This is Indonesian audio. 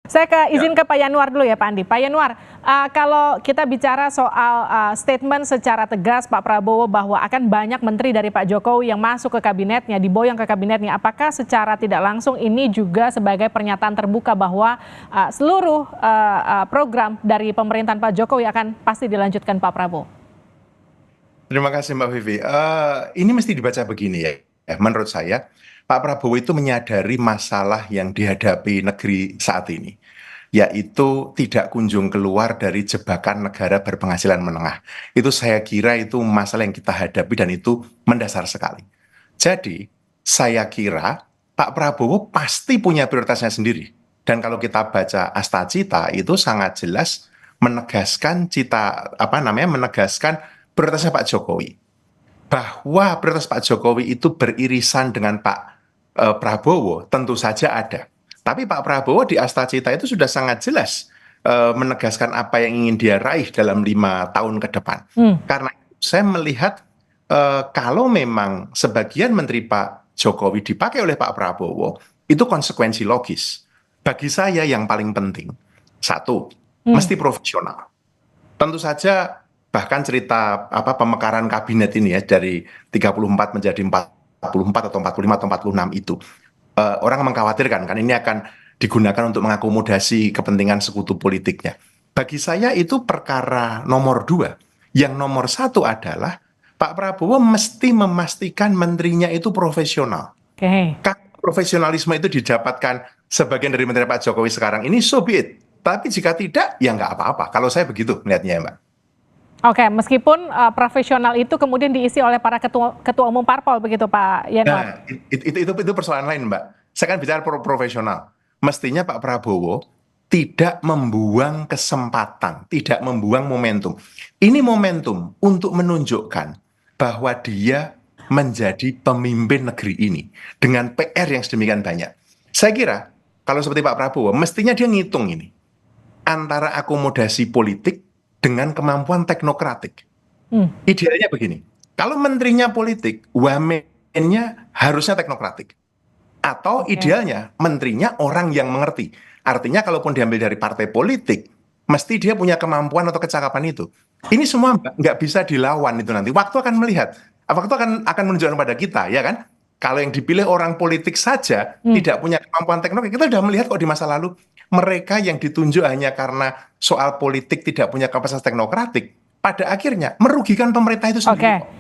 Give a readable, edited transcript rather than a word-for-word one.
Saya izin Ya, ke Pak Yanuar dulu ya Pak Andi. Pak Yanuar, kalau kita bicara soal statement secara tegas Pak Prabowo bahwa akan banyak menteri dari Pak Jokowi yang masuk ke kabinetnya, diboyong ke kabinetnya, apakah secara tidak langsung ini juga sebagai pernyataan terbuka bahwa seluruh program dari pemerintahan Pak Jokowi akan pasti dilanjutkan Pak Prabowo? terima kasih Mbak Vivi. Ini mesti dibaca begini ya. Menurut saya, Pak Prabowo itu menyadari masalah yang dihadapi negeri saat ini, yaitu tidak kunjung keluar dari jebakan negara berpenghasilan menengah. Itu saya kira itu masalah yang kita hadapi dan itu mendasar sekali. Jadi, saya kira Pak Prabowo pasti punya prioritasnya sendiri. Dan kalau kita baca Asta Cita itu sangat jelas menegaskan menegaskan prioritasnya Pak Jokowi. Bahwa prioritas Pak Jokowi itu beririsan dengan Pak Prabowo tentu saja ada. Tapi Pak Prabowo di Asta Cita itu sudah sangat jelas menegaskan apa yang ingin dia raih dalam 5 tahun ke depan. Hmm. Karena saya melihat kalau memang sebagian menteri Pak Jokowi dipakai oleh Pak Prabowo, itu konsekuensi logis. Bagi saya yang paling penting, satu, Hmm. mesti profesional. Tentu saja bahkan cerita pemekaran kabinet ini ya dari 34 menjadi 44 atau 45 atau 46 itu orang mengkhawatirkan kan ini akan digunakan untuk mengakomodasi kepentingan sekutu politiknya. Bagi saya itu perkara nomor dua. Yang nomor satu adalah Pak Prabowo mesti memastikan menterinya itu profesional. Oke. Kalau profesionalisme itu didapatkan sebagian dari menteri Pak Jokowi sekarang ini, so be it. Tapi jika tidak, ya nggak apa-apa. Kalau saya begitu melihatnya, Mbak. Oke, meskipun profesional itu kemudian diisi oleh para ketua umum parpol begitu Pak Yanuar. Nah, itu persoalan lain, Mbak. Saya kan bicara profesional. Mestinya Pak Prabowo tidak membuang kesempatan, tidak membuang momentum. Ini momentum untuk menunjukkan bahwa dia menjadi pemimpin negeri ini dengan PR yang sedemikian banyak. Saya kira kalau seperti Pak Prabowo, mestinya dia ngitung ini antara akomodasi politik dengan kemampuan teknokratik. Hmm. Idealnya begini, kalau menterinya politik, wamennya harusnya teknokratik. Atau Oke. idealnya menterinya orang yang mengerti. Artinya kalaupun diambil dari partai politik, mesti dia punya kemampuan atau kecakapan itu. Ini semua nggak bisa dilawan itu nanti. Waktu akan melihat. Waktu akan menunjukkan pada kita, ya kan? Kalau yang dipilih orang politik saja Hmm. tidak punya kemampuan teknologi, kita sudah melihat kok di masa lalu mereka yang ditunjuk hanya karena soal politik tidak punya kapasitas teknokratik, pada akhirnya merugikan pemerintah itu sendiri. Oke.